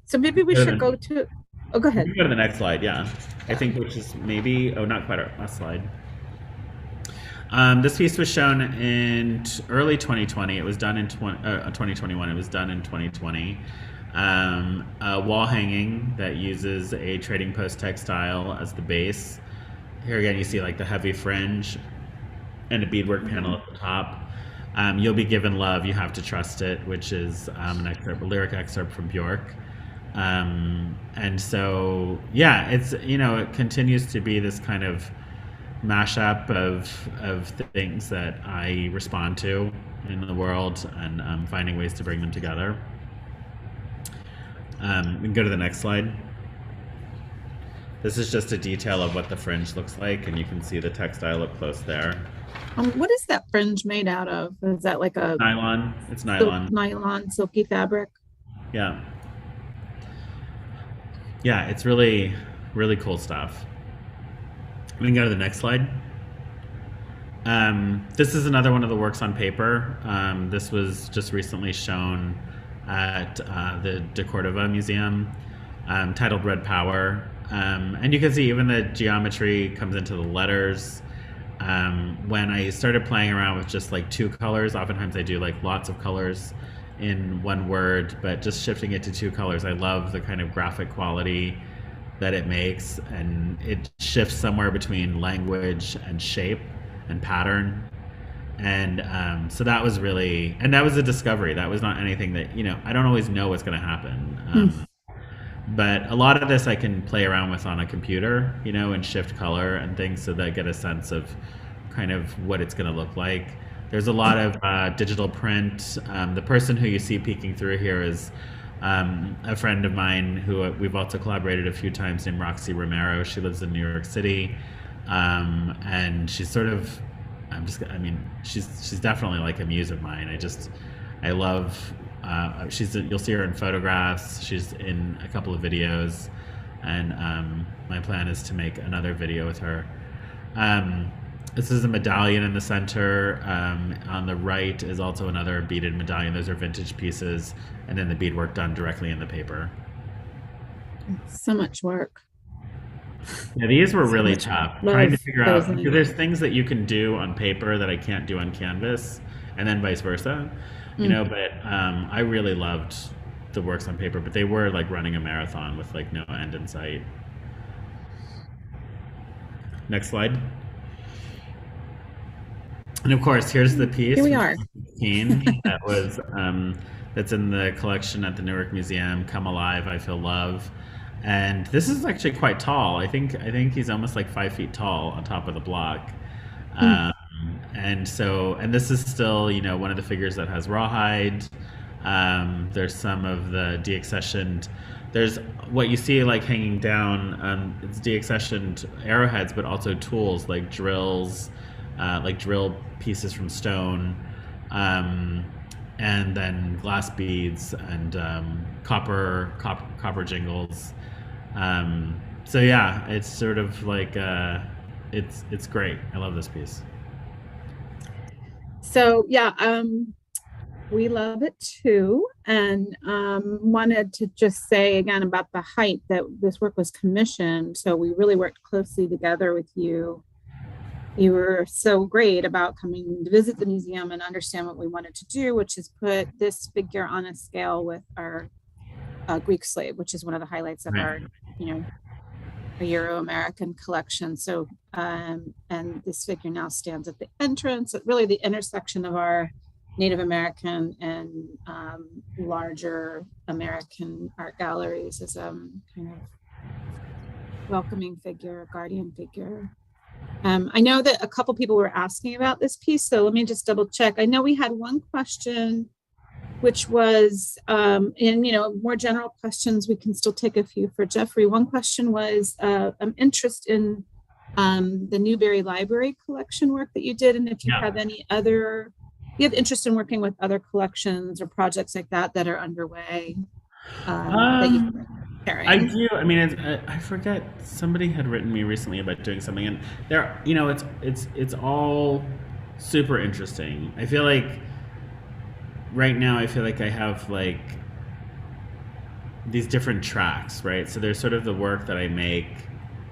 So maybe we should go to. Oh, go ahead. Go to the next slide. Yeah, I think which is maybe not quite our last slide. This piece was shown in early 2020. It was done in 2021. It was done in 2020. A wall hanging that uses a trading post textile as the base. Here again, you see like the heavy fringe and a beadwork panel at the top. You'll be given love, you have to trust it, which is a lyric excerpt from Bjork. And so, yeah, it continues to be this kind of mashup of things that I respond to in the world, and finding ways to bring them together. We can go to the next slide. This is just a detail of what the fringe looks like, and you can see the textile up close there. What is that fringe made out of? Is that like a nylon? It's nylon. Nylon, silky fabric. Yeah. Yeah, it's really, really cool stuff. We can go to the next slide. This is another one of the works on paper. This was just recently shown at the De Cordova Museum, titled Red Power. And you can see even the geometry comes into the letters. When I started playing around with just like two colors, oftentimes I do like lots of colors in one word, but just shifting it to two colors, I love the kind of graphic quality that it makes, and it shifts somewhere between language and shape and pattern. And so that was that was a discovery. That was not anything that, I don't always know what's going to happen. But a lot of this I can play around with on a computer, and shift color and things so that I get a sense of kind of what it's going to look like. There's a lot of digital print. The person who you see peeking through here is a friend of mine who we've also collaborated a few times, named Roxy Romero. She lives in New York City. And she's sort of, she's definitely like a muse of mine. I love, you'll see her in photographs. She's in a couple of videos, and my plan is to make another video with her. Um, this is a medallion in the center. On the right is also another beaded medallion. Those are vintage pieces, and then the beadwork done directly in the paper. So much work. Yeah, these were So really much tough. Trying to love figure goes out, because in. there's things that you can do on paper that I can't do on canvas, and then vice versa, Mm. But I really loved the works on paper, but they were like running a marathon with like no end in sight. Next slide. And of course, here's the Here piece we from are. 2015 that was that's in the collection at the Newark Museum. Come Alive, I Feel Love, and this is actually quite tall. I think he's almost like 5 feet tall on top of the block. Mm. Um, and this is still, one of the figures that has rawhide. There's some of the deaccessioned. There's what you see like hanging down. It's deaccessioned arrowheads, but also tools like drills, like drill pieces from stone, um, and then glass beads and copper jingles. So yeah, it's sort of like it's great. I love this piece. So yeah, we love it too, and wanted to just say again about the height that this work was commissioned. So we really worked closely together with you. You were so great about coming to visit the museum and understand what we wanted to do, which is put this figure on a scale with our Greek slave, which is one of the highlights of Right. our, a Euro-American collection. So, and this figure now stands at the entrance, at really the intersection of our Native American and larger American art galleries as a kind of welcoming figure, guardian figure. I know that a couple people were asking about this piece, so let me just double check. I know we had one question, which was, more general questions. We can still take a few for Jeffrey. One question was interest in the Newberry Library collection work that you did, and if you have any other, you have interest in working with other collections or projects like that are underway that you can share. I do. I mean, I forget. Somebody had written me recently about doing something, and there, it's all super interesting. I feel like right now, I feel like I have like these different tracks, right? So there's sort of the work that I make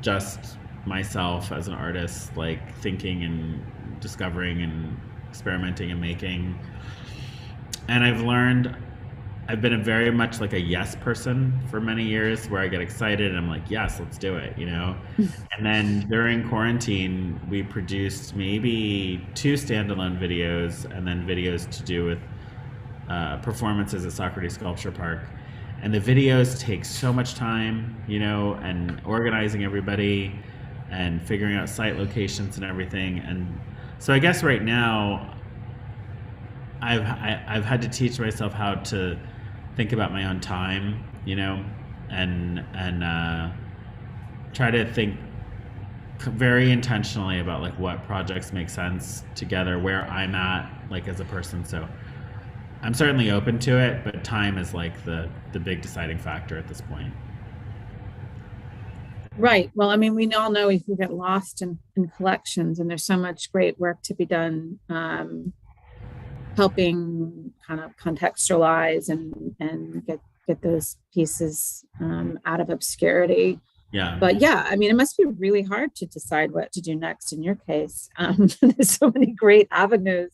just myself as an artist, like thinking and discovering and experimenting and making. And I've been a very much like a yes person for many years, where I get excited and I'm like, yes, let's do it, And then during quarantine, we produced maybe 2 standalone videos and then videos to do with performances at Socrates Sculpture Park. And the videos take so much time, and organizing everybody and figuring out site locations and everything. And so I guess right now I've had to teach myself how to think about my own time, and try to think very intentionally about like what projects make sense together, where I'm at like as a person. So I'm certainly open to it, but time is like the big deciding factor at this point. Right. Well, I mean, we all know if we get lost in collections, and there's so much great work to be done, helping kind of contextualize and get those pieces out of obscurity. Yeah. But yeah, I mean, it must be really hard to decide what to do next in your case. There's so many great avenues.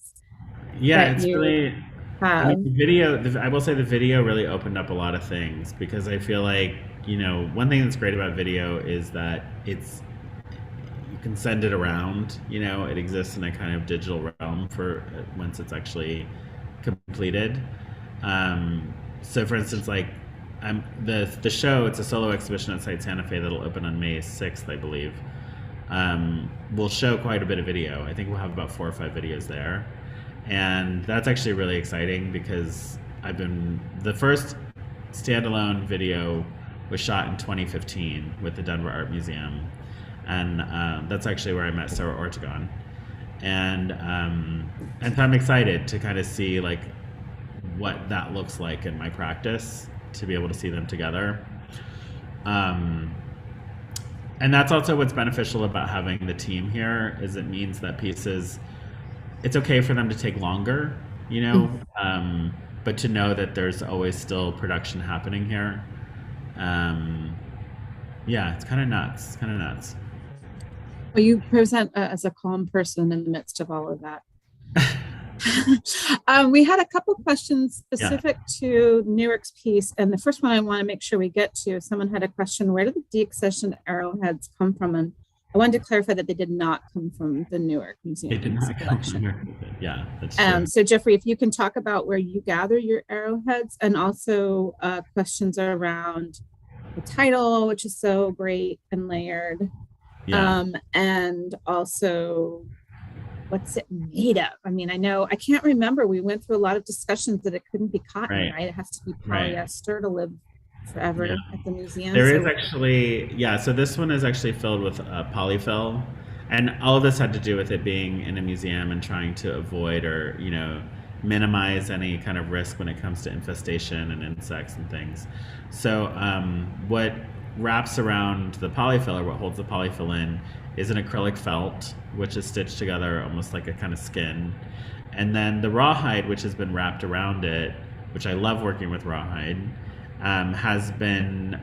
Yeah, it's really. Have. I mean, the video. I will say the video really opened up a lot of things, because I feel like one thing that's great about video is that you can send it around. It exists in a kind of digital realm for once it's actually completed. So, for instance, like the show, it's a solo exhibition at Site Santa Fe that'll open on May 6th, I believe. We'll show quite a bit of video. I think we'll have about 4 or 5 videos there. And that's actually really exciting, because the first standalone video was shot in 2015 with the Denver Art Museum. And that's actually where I met Sarah Ortegon. And so I'm excited to kind of see like what that looks like in my practice, to be able to see them together. And that's also what's beneficial about having the team here is it means that pieces, it's okay for them to take longer, you know, but to know that there's always still production happening here. Um, yeah, it's kind of nuts. It's kind of nuts. Well, you present as a calm person in the midst of all of that. We had a couple questions Yeah. specific to Newark's piece, and the first one I want to make sure we get to. Someone had a question: where did the deaccessioned arrowheads come from? And I wanted to clarify that they did not come from the Newark They did Museum's not come from collection. here. Yeah, that's true. So Jeffrey, if you can talk about where you gather your arrowheads, and also questions around the title, which is so great and layered, Yeah. and also what's it made of? I mean, I know I can't remember. We went through a lot of discussions that it couldn't be cotton, Right. right? It has to be Right. polyester to live Yeah. forever at the museum. There is So actually, yeah, so this one is actually filled with polyfill. And all of this had to do with it being in a museum and trying to avoid or, you know, minimize any kind of risk when it comes to infestation and insects and things. So, what wraps around the polyfill, or what holds the polyfill in, is an acrylic felt, which is stitched together almost like a kind of skin. And then the rawhide, which has been wrapped around it, which I love working with rawhide, has been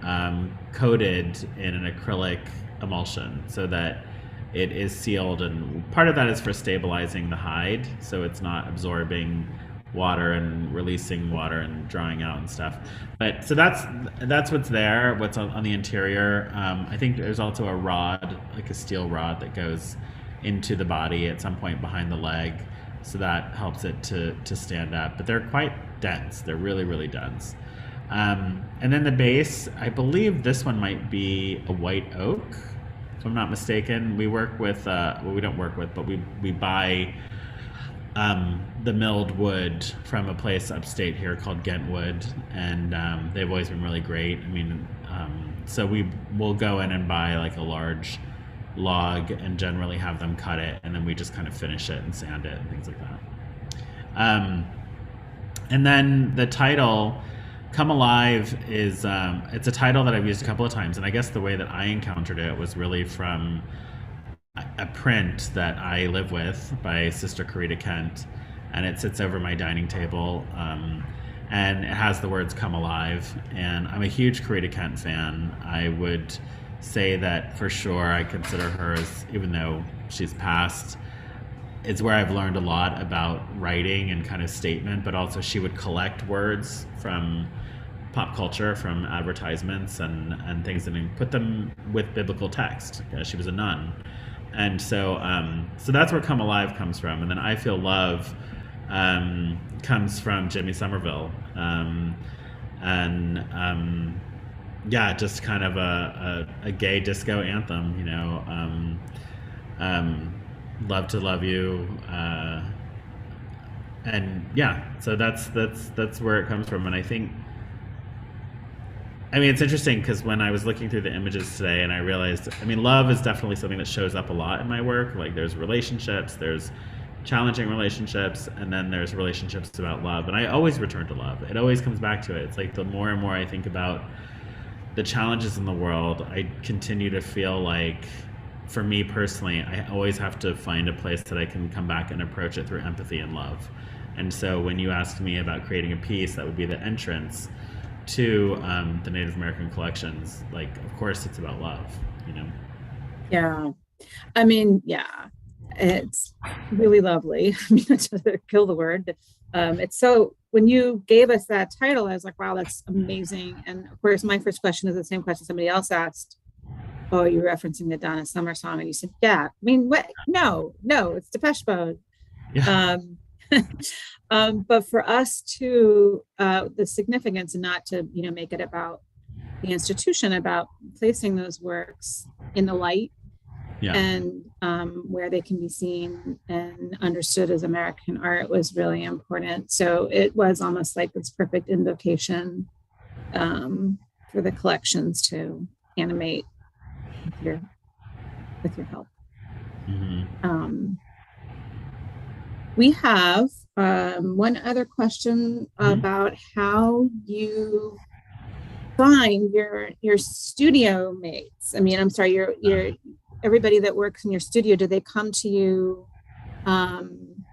coated in an acrylic emulsion so that it is sealed, and part of that is for stabilizing the hide so it's not absorbing water and releasing water and drying out and stuff. But so that's what's there, what's on the interior. I think there's also a rod, like a steel rod, that goes into the body at some point behind the leg, so that helps it to stand up. But they're quite dense. They're really, really dense. And then the base, I believe this one might be a white oak, if I'm not mistaken. We work with, well, we don't work with, but we buy the milled wood from a place upstate here called Gentwood, and they've always been really great. I mean, so we will go in and buy like a large log and generally have them cut it, and then we just kind of finish it and sand it and things like that. And then the title, Come Alive, is it's a title that I've used a couple of times, and I guess the way that I encountered it was really from a print that I live with by Sister Karita Kent, and it sits over my dining table, and it has the words "Come Alive." And I'm a huge Karita Kent fan. I would say that for sure I consider her, as, even though she's passed, it's where I've learned a lot about writing and kind of statement, but also she would collect words from pop culture, from advertisements and things, and put them with biblical text. She was a nun. And so so that's where Come Alive comes from. And then I Feel Love comes from Jimmy Somerville. Yeah, just kind of a gay disco anthem, you know. Love to Love You, and yeah, so that's where it comes from. And I think, I mean, it's interesting because when I was looking through the images today, and I realized, I mean, love is definitely something that shows up a lot in my work. Like, there's relationships, there's challenging relationships, and then there's relationships about love. And I always return to love. It always comes back to it. It's like the more and more I think about the challenges in the world, I continue to feel like, for me personally, I always have to find a place that I can come back and approach it through empathy and love. And so when you asked me about creating a piece that would be the entrance to the Native American collections, like, of course it's about love, you know? yeah, I mean, yeah, it's really lovely. I mean, to kill the word. It's so, when you gave us that title, I was like, wow, that's amazing. And of course, my first question is the same question somebody else asked. Oh, you're referencing the Donna Summer song. And you said, yeah. I mean, what? No, it's Depeche Mode. Yeah. But for us to, the significance, and not to, you know, make it about the institution, about placing those works in the light, Yeah. and where they can be seen and understood as American art, was really important. So it was almost like this perfect invocation for the collections to animate with your help. Mm-hmm. We have one other question about how you find your studio mates? I mean, I'm sorry, your everybody that works in your studio, do they come to you? Um,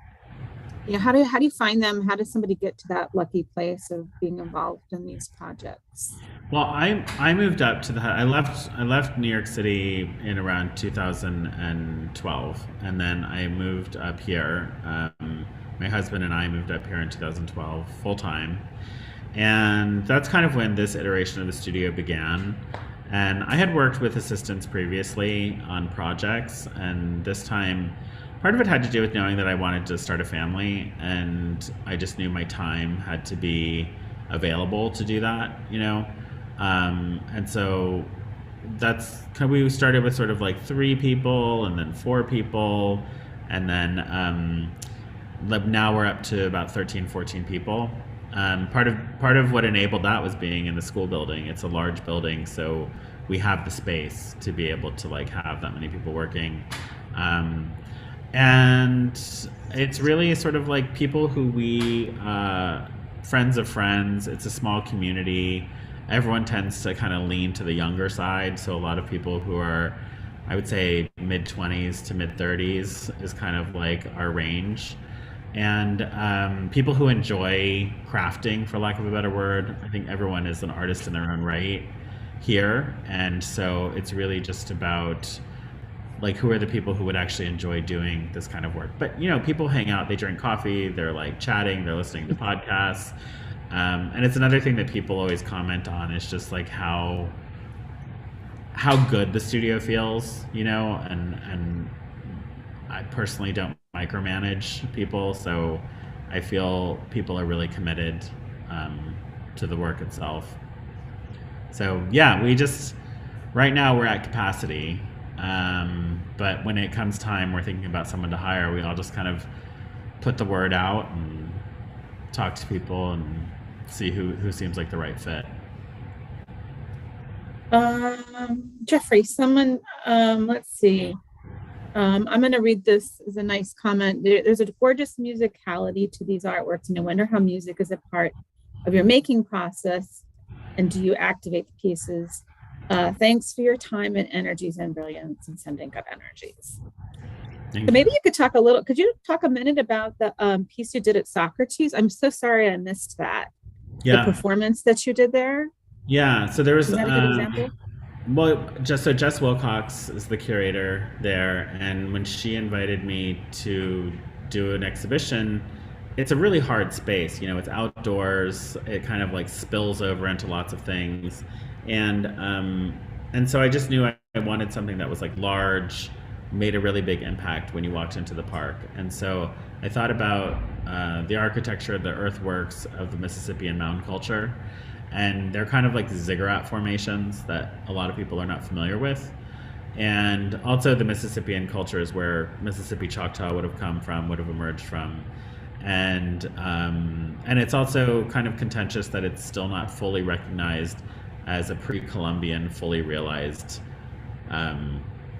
how do you find them? How does somebody get to that lucky place of being involved in these projects? Well, I moved up to the I left New York City in around 2012, and then I moved up here. My husband and I moved up here in 2012 full time, and that's kind of when this iteration of the studio began. And I had worked with assistants previously on projects, and this time, part of it had to do with knowing that I wanted to start a family, and I just knew my time had to be available to do that, you know. And so we started with sort of like 3 people, and then 4 people, and then now we're up to about 13, 14 people. Part of what enabled that was being in the school building. It's a large building, so we have the space to be able to like have that many people working. And it's really sort of like people who friends of friends. It's a small community. Everyone tends to kind of lean to the younger side. So a lot of people who are, I would say, mid 20s to mid 30s is kind of like our range. And people who enjoy crafting, for lack of a better word. I think everyone is an artist in their own right here. And so it's really just about like who are the people who would actually enjoy doing this kind of work. But people hang out, they drink coffee, they're like chatting, they're listening to podcasts. And it's another thing that people always comment on is just like how good the studio feels, and I personally don't micromanage people, so I feel people are really committed to the work itself. So yeah, right now we're at capacity. But when it comes time, we're thinking about someone to hire, we all just kind of put the word out and talk to people and see who seems like the right fit. Jeffrey, let's see. I'm going to read this as a nice comment. There's a gorgeous musicality to these artworks, and I wonder how music is a part of your making process, and do you activate the pieces? Thanks for your time and energies and brilliance and sending good energies. So maybe you could could you talk a minute about the piece you did at Socrates? I'm so sorry I missed that. Yeah. The performance that you did there? Yeah, so there was, is that a good example? Well, Jess Wilcox is the curator there, and when she invited me to do an exhibition, it's a really hard space. It's outdoors. It kind of like spills over into lots of things, and so I just knew I wanted something that was like large, made a really big impact when you walked into the park. And so I thought about the architecture, the earthworks of the Mississippian mound culture. And they're kind of like ziggurat formations that a lot of people are not familiar with. And also the Mississippian culture is where Mississippi Choctaw would have emerged from. And it's also kind of contentious that it's still not fully recognized as a pre-Columbian, fully realized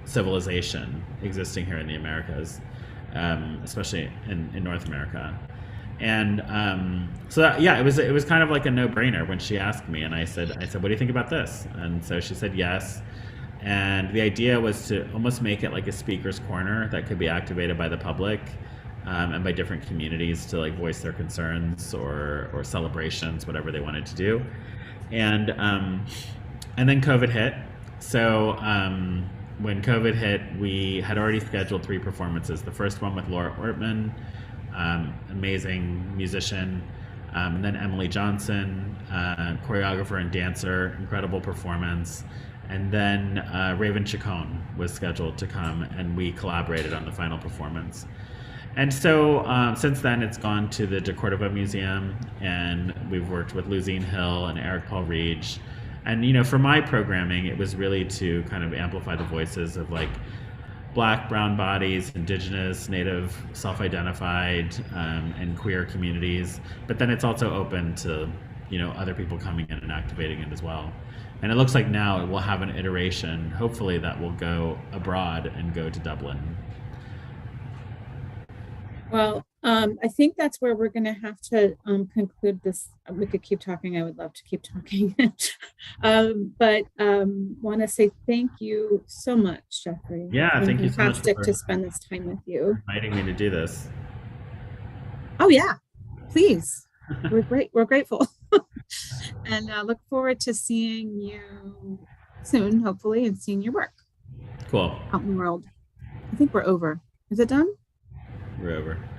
civilization existing here in the Americas, especially in North America. And so that, yeah, it was kind of like a no-brainer when she asked me, and I said, what do you think about this? And so she said yes. And the idea was to almost make it like a speaker's corner that could be activated by the public and by different communities to like voice their concerns or celebrations, whatever they wanted to do. And then COVID hit. So when COVID hit, we had already scheduled 3 performances. The first one with Laura Ortman, amazing musician, and then Emily Johnson, choreographer and dancer, incredible performance. And then Raven Chacon was scheduled to come, and we collaborated on the final performance. And so since then, it's gone to the De Cordova Museum, and we've worked with Luzine Hill and Eric Paul Reach. And for my programming, it was really to kind of amplify the voices of like Black, brown bodies, Indigenous, Native, self-identified, and queer communities. But then it's also open to other people coming in and activating it as well. And it looks like now it will have an iteration, hopefully, that will go abroad and go to Dublin. Well, I think that's where we're going to have to conclude this. We could keep talking. I would love to keep talking. But want to say thank you so much, Jeffrey. It's Yeah, been thank you so much fantastic to for spend this time with you. inviting me to do this. Oh, yeah, please. We're great. We're grateful. And look forward to seeing you soon, hopefully, and seeing your work Cool. out in the world. I think we're over. Is it done? We're over.